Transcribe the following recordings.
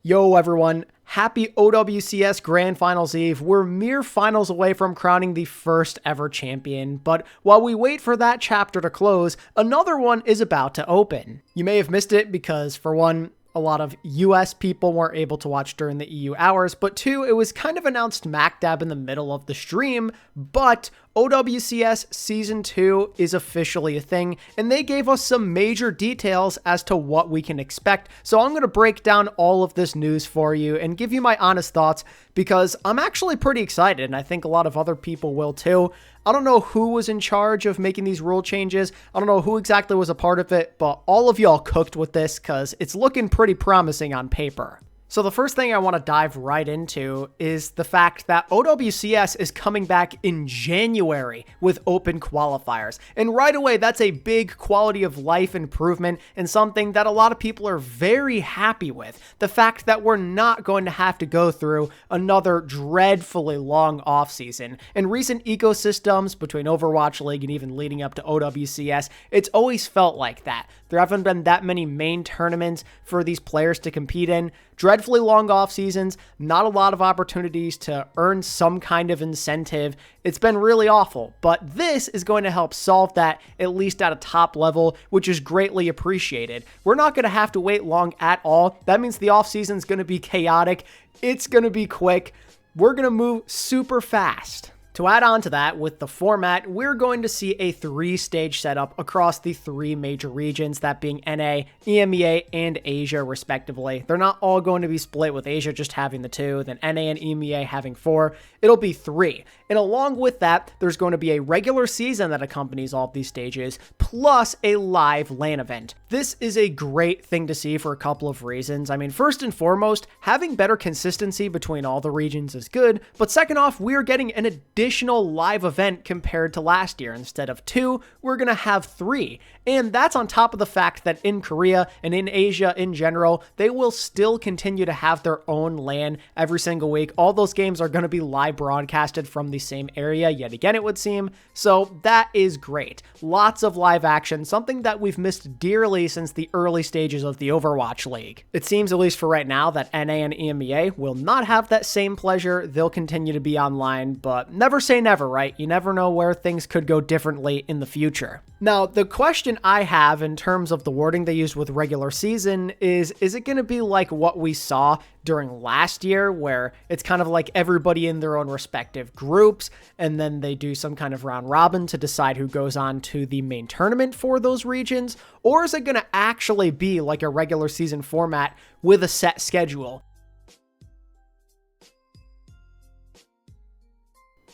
Yo everyone, happy OWCS Grand Finals Eve. We're mere finals away from crowning the first ever champion, but while we wait for that chapter to close, another one is about to open. You may have missed it because, for one, a lot of US people weren't able to watch during the EU hours, but two, it was kind of announced smack dab in the middle of the stream, but OWCS Season 2 is officially a thing, and they gave us some major details as to what we can expect. So I'm going to break down all of this news for you and give you my honest thoughts because I'm actually pretty excited, and I think a lot of other people will too. I don't know who was in charge of making these rule changes. I don't know who exactly was a part of it, but all of y'all cooked with this because it's looking pretty promising on paper. So the first thing I want to dive right into is the fact that OWCS is coming back in January with open qualifiers. And right away, that's a big quality of life improvement and something that a lot of people are very happy with. The fact that we're not going to have to go through another dreadfully long offseason. In recent ecosystems between Overwatch League and even leading up to OWCS, it's always felt like that. There haven't been that many main tournaments for these players to compete in. Dreadfully long off seasons, not a lot of opportunities to earn some kind of incentive. It's been really awful, but this is going to help solve that, at least at a top level, which is greatly appreciated. We're not going to have to wait long at all. That means the off season is going to be chaotic. It's going to be quick. We're going to move super fast. To add on to that, with the format, we're going to see a 3-stage setup across the 3 major regions, that being NA, EMEA, and Asia, respectively. They're not all going to be split, with Asia just having the 2, then NA and EMEA having 4. It'll be 3. And along with that, there's going to be a regular season that accompanies all of these stages, plus a live LAN event. This is a great thing to see for a couple of reasons. I mean, first and foremost, having better consistency between all the regions is good, but second off, we're getting an additional live event compared to last year. Instead of 2, we're going to have 3. And that's on top of the fact that in Korea and in Asia in general, they will still continue to have their own LAN every single week. All those games are going to be live broadcasted from the same area yet again, it would seem. So that is great. Lots of live action, something that we've missed dearly since the early stages of the Overwatch League. It seems, at least for right now, that NA and EMEA will not have that same pleasure. They'll continue to be online, but never say never, right? You never know where things could go differently in the future. Now, the question I have in terms of the wording they used with regular season is it going to be like what we saw during last year, where it's kind of like everybody in their own respective groups, and then they do some kind of round robin to decide who goes on to the main tournament for those regions? Or is it going to actually be like a regular season format with a set schedule?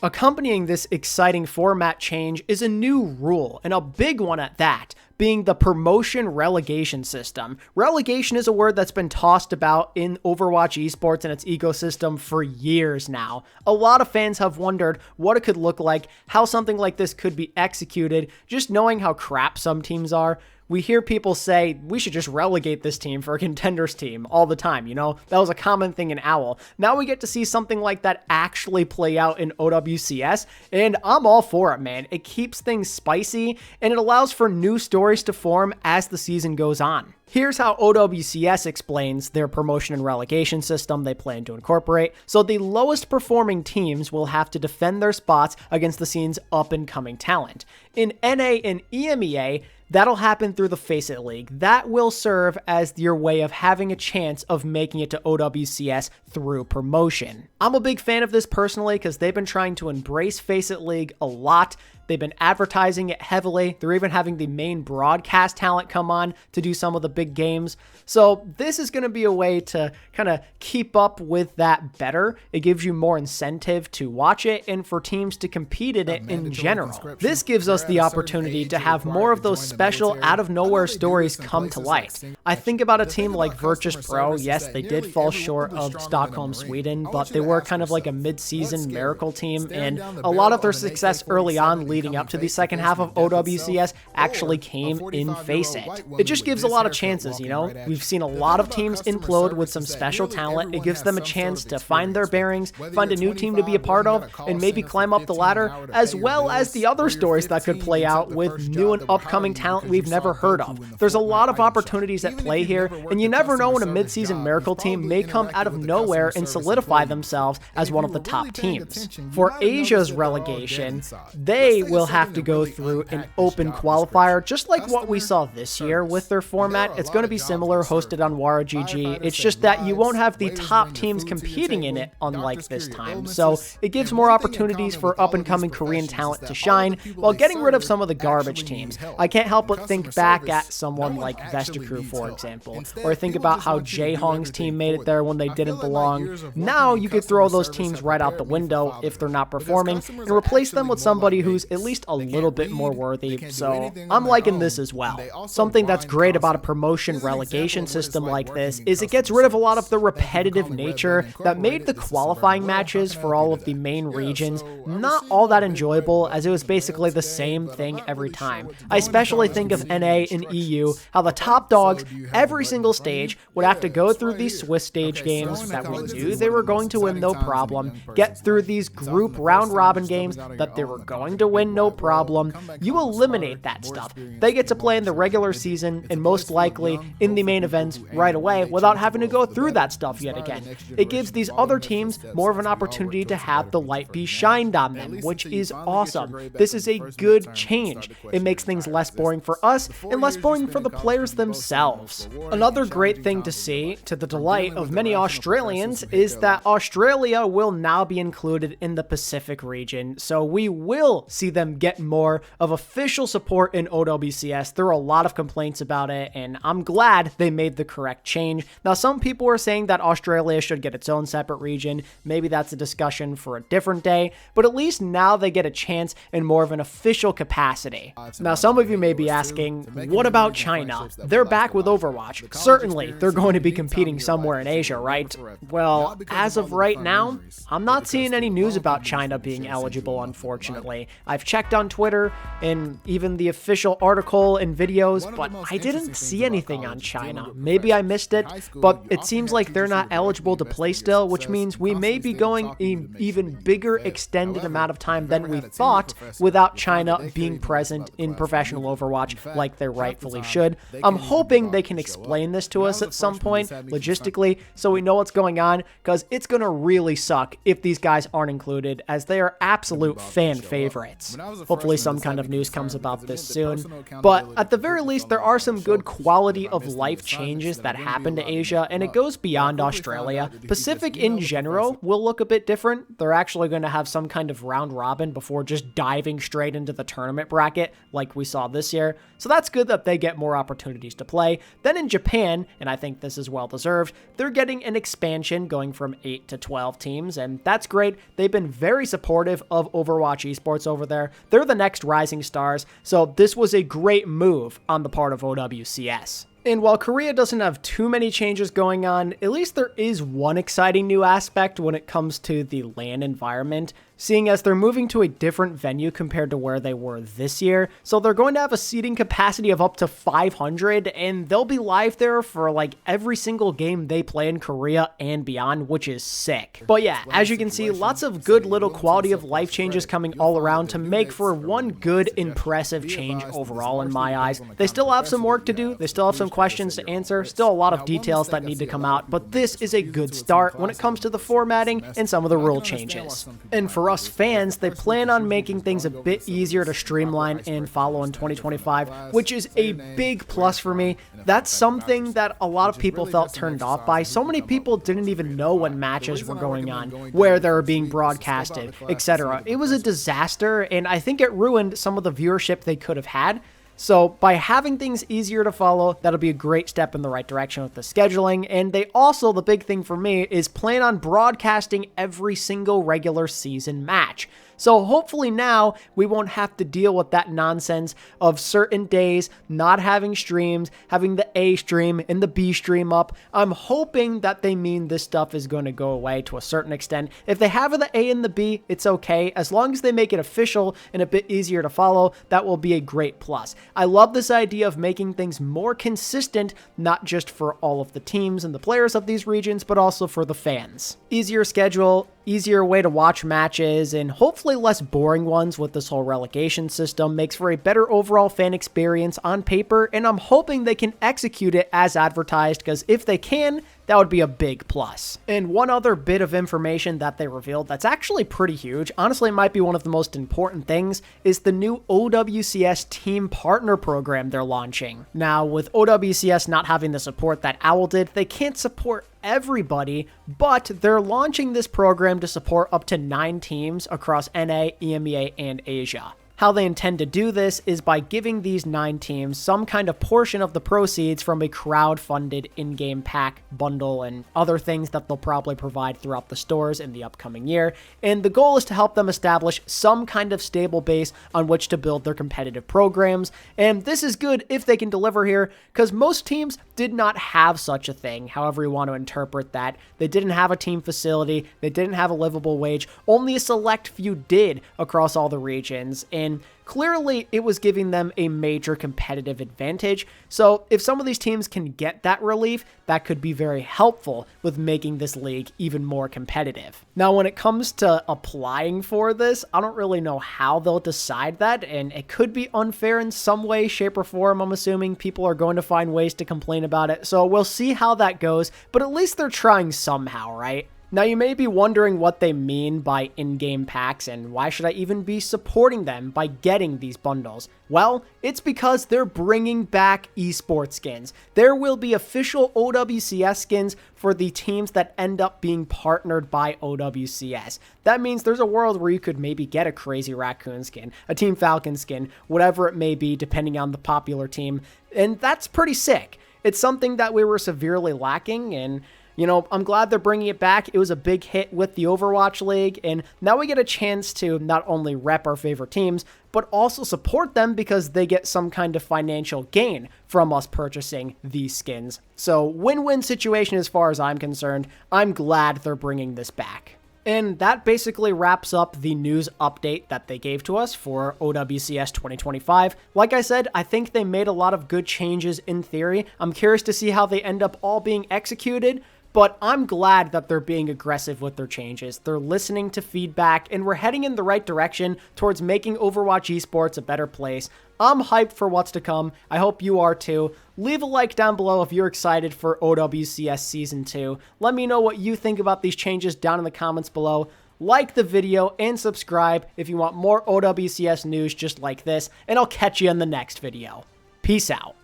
Accompanying this exciting format change is a new rule, and a big one at that, being the promotion relegation system. Relegation is a word that's been tossed about in Overwatch esports and its ecosystem for years now. A lot of fans have wondered what it could look like, how something like this could be executed, just knowing how crap some teams are. We hear people say, we should just relegate this team for a contenders team all the time, you know? That was a common thing in OWL. Now we get to see something like that actually play out in OWCS, and I'm all for it, man. It keeps things spicy, and it allows for new stories to form as the season goes on. Here's how OWCS explains their promotion and relegation system they plan to incorporate. So the lowest performing teams will have to defend their spots against the scene's up-and-coming talent. In NA and EMEA, that'll happen through the Faceit League. That will serve as your way of having a chance of making it to OWCS through promotion. I'm a big fan of this personally because they've been trying to embrace Faceit League a lot. They've been advertising it heavily. They're even having the main broadcast talent come on to do some of the big games. So this is going to be a way to kind of keep up with that better. It gives you more incentive to watch it and for teams to compete in it in general. This gives us the opportunity to have more of those special out-of-nowhere stories come to light. I think about a team like Virtus Pro. Yes, they did fall short of Stockholm, Sweden, but they were kind of like a mid-season miracle team, and a lot of their success early on leading up to the second half of OWCS actually came in Face It. It just gives a lot of chances, you know? We've seen a lot of teams implode with some special talent. It gives them a chance to find their bearings, find a new team to be a part of, and maybe climb up the ladder, as well as the other stories that could play out with new and upcoming talent we've never heard of. There's a lot of opportunities at play here, and you never know when a mid-season miracle team may come out of nowhere and solidify themselves as one of the top teams. For Asia's relegation, they will have to go through an open qualifier, just like what we saw this year with their format. It's going to be similar, hosted on WaraGG. It's just that you won't have the top teams competing in it, unlike this time. So it gives more opportunities for up-and-coming Korean talent to shine, while getting rid of some of the garbage teams. I can't help but think back at someone like Vesticrew, for example, or think about how Jaehong's team made it there when they didn't belong. Now you could throw those teams right out the window if they're not performing, and replace them with somebody who's at least a little bit more worthy. So I'm liking this as well. Something that's great about a promotion relegation system like this is it gets rid of a lot of the repetitive nature that made the qualifying matches for all of the main regions not all that enjoyable, as it was basically the same thing every time. I especially think of NA and EU, how the top dogs every single stage would have to go through these Swiss stage games that we knew they were going to win no problem, get through these group round robin games that they were going to win no problem. You eliminate that stuff. They get to play in the regular season and most likely in the main events right away without having to go through that stuff yet again. It gives these other teams more of an opportunity to have the light be shined on them, which is awesome. This is a good change. It makes things less boring for us and less boring for the players themselves. Another great thing to see, to the delight of many Australians, is that Australia will now be included in the Pacific region, so we will see them get more of official support in OWCS. There are a lot of complaints about it, and I'm glad they made the correct change. Now, some people are saying that Australia should get its own separate region. Maybe that's a discussion for a different day, but at least now they get a chance in more of an official capacity. Now, some of you may be asking, what about China? They're back with Overwatch. Certainly, they're going to be competing somewhere in Asia, right? Well, as of right now, I'm not seeing any news about China being eligible, unfortunately. I've checked on Twitter and even the official article and videos, but I didn't see anything on China. Maybe I missed it, but it seems like they're not eligible to play still, which means we may be going an even bigger extended amount of time than we thought without China being present in professional Overwatch like they rightfully should. I'm hoping they can explain this to us at some point, logistically, so we know what's going on, because it's going to really suck if these guys aren't included, as they are absolute fan favorites. Hopefully some kind of news comes about this soon, but at the very least, there are some good quality of life changes that happen to Asia, and it goes beyond Australia. Pacific in general will look a bit different. They're actually going to have some kind of round robin before just diving straight into the tournament bracket like we saw this year, so that's good that they get more opportunities to play. Then in Japan, and I think this is well deserved, they're getting an expansion going from 8 to 12 teams, and that's great. They've been very supportive of Overwatch Esports over there. They're the next rising stars, so this was a great move on the part of OWCS. And while Korea doesn't have too many changes going on, at least there is one exciting new aspect when it comes to the LAN environment, seeing as they're moving to a different venue compared to where they were this year. So they're going to have a seating capacity of up to 500, and they'll be live there for like every single game they play in Korea and beyond, which is sick. But yeah, as you can see, lots of good little quality of life changes coming all around to make for one good, impressive change overall in my eyes. They still have some work to do. They still have some questions to answer. Still a lot of details that need to come out, but this is a good start when it comes to the formatting and some of the rule changes. And for us fans, they plan on making things a bit easier to streamline and follow in 2025, which is a big plus for me. That's something that a lot of people felt turned off by. So many people didn't even know when matches were going on, where they were being broadcasted, etc. It was a disaster, and I think it ruined some of the viewership they could have had. So by having things easier to follow, that'll be a great step in the right direction with the scheduling. And they also, the big thing for me, is plan on broadcasting every single regular season match. So hopefully now we won't have to deal with that nonsense of certain days not having streams, having the A stream and the B stream up. I'm hoping that they mean this stuff is going to go away to a certain extent. If they have the A and the B, it's okay. As long as they make it official and a bit easier to follow, that will be a great plus. I love this idea of making things more consistent, not just for all of the teams and the players of these regions, but also for the fans. Easier schedule, easier way to watch matches, and hopefully less boring ones with this whole relegation system makes for a better overall fan experience on paper, and I'm hoping they can execute it as advertised, because if they can, that would be a big plus. And one other bit of information that they revealed that's actually pretty huge, honestly it might be one of the most important things, is the new OWCS Team Partner Program they're launching. Now, with OWCS not having the support that OWL did, they can't support everybody, but they're launching this program to support up to 9 teams across NA, EMEA, and Asia. How they intend to do this is by giving these 9 teams some kind of portion of the proceeds from a crowd-funded in-game pack, bundle, and other things that they'll probably provide throughout the stores in the upcoming year. And the goal is to help them establish some kind of stable base on which to build their competitive programs. And this is good if they can deliver here, because most teams did not have such a thing, however you want to interpret that. They didn't have a team facility, they didn't have a livable wage, only a select few did across all the regions, and clearly it was giving them a major competitive advantage. So if some of these teams can get that relief, that could be very helpful with making this league even more competitive. Now, when it comes to applying for this, I don't really know how they'll decide that, and it could be unfair in some way, shape, or form. I'm assuming people are going to find ways to complain about it, so we'll see how that goes, but at least they're trying somehow, right? Now, you may be wondering what they mean by in-game packs and why should I even be supporting them by getting these bundles? Well, it's because they're bringing back Esports Skins. There will be official OWCS skins for the teams that end up being partnered by OWCS. That means there's a world where you could maybe get a Crazy Raccoon skin, a Team Falcon skin, whatever it may be depending on the popular team, and that's pretty sick. It's something that we were severely lacking, and you know, I'm glad they're bringing it back. It was a big hit with the Overwatch League, and now we get a chance to not only rep our favorite teams, but also support them because they get some kind of financial gain from us purchasing these skins. So win-win situation as far as I'm concerned. I'm glad they're bringing this back. And that basically wraps up the news update that they gave to us for OWCS 2025. Like I said, I think they made a lot of good changes in theory. I'm curious to see how they end up all being executed, but I'm glad that they're being aggressive with their changes. They're listening to feedback, and we're heading in the right direction towards making Overwatch esports a better place. I'm hyped for what's to come. I hope you are too. Leave a like down below if you're excited for OWCS Season 2. Let me know what you think about these changes down in the comments below. Like the video and subscribe if you want more OWCS news just like this, and I'll catch you in the next video. Peace out.